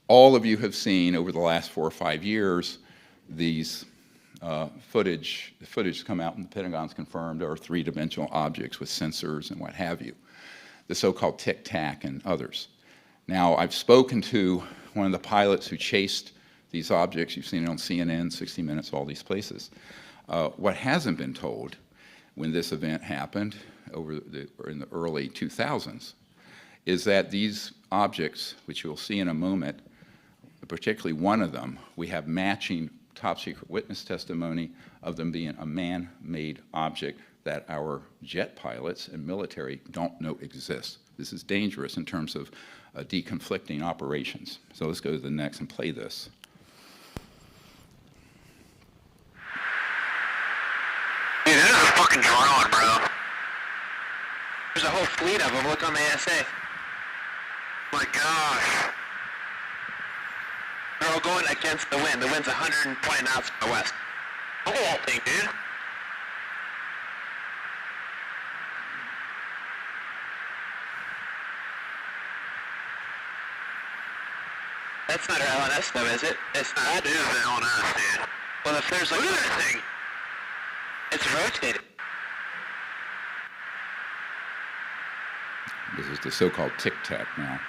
all of you have seen over the last 4 or 5 years these footage come out, and the Pentagon's confirmed are three-dimensional objects with sensors and what have you, the so-called Tic-tac and others. Now, I've spoken to one of the pilots who chased these objects. You've seen it on CNN, 60 Minutes, all these places. What hasn't been told when this event happened in the early 2000s is that these objects, which you'll see in a moment, particularly one of them, we have matching top secret witness testimony of them being a man-made object that our jet pilots and military don't know exists. This is dangerous in terms of deconflicting operations. So let's go to the next and play this. Dude, that is a fucking drone, bro. There's a whole fleet of them. Look on the ASA. My gosh. They're all going against the wind. The wind's 120 knots from the west. Look at that thing, dude. That's not our LNS though, is it? It's not. That is an LNS, dude. Well, if there's like... Look at that thing. It's rotated. This is the so-called Tic-tac now.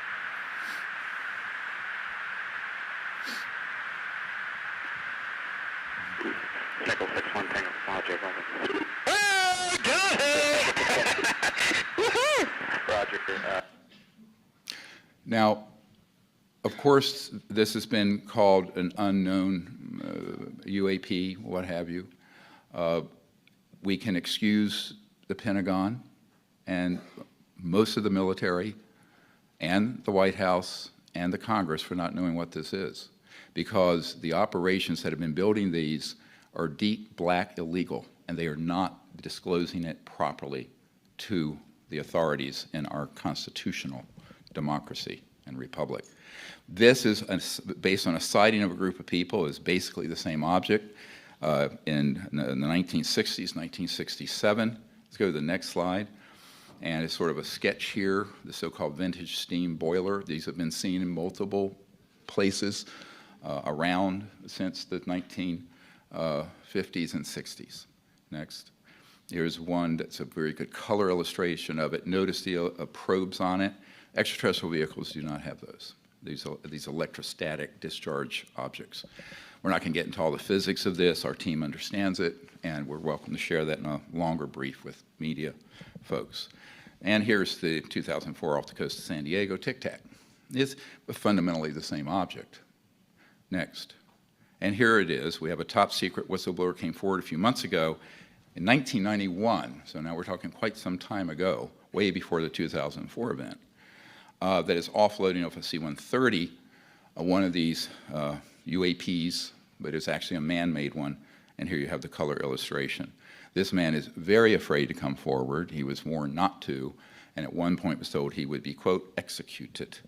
Echo 6-1 Tango Project. Oh, got it! Woohoo! Roger. Now, of course, this has been called an unknown UAP, what have you. We can excuse the Pentagon and most of the military and the White House and the Congress for not knowing what this is, because the operations that have been building these are deep black illegal, and they are not disclosing it properly to the authorities in our constitutional democracy and republic. This is based on a sighting of a group of people. Is basically the same object in the 1960s, 1967. Let's go to the next slide. And it's sort of a sketch here, the so-called vintage steam boiler. These have been seen in multiple places around since the 1950s and 60s. Next. Here's one that's a very good color illustration of it. Notice the probes on it. Extraterrestrial vehicles do not have those. These electrostatic discharge objects. We're not going to get into all the physics of this. Our team understands it, and we're welcome to share that in a longer brief with media folks. And here's the 2004 off the coast of San Diego Tic-tac. It's fundamentally the same object. Next. And here it is. We have a top secret whistleblower came forward a few months ago in 1991, so now we're talking quite some time ago, way before the 2004 event, that is offloading off a C-130, one of these UAPs, but it's actually a man-made one, and here you have the color illustration. This man is very afraid to come forward. He was warned not to, and at one point was told he would be, quote, executed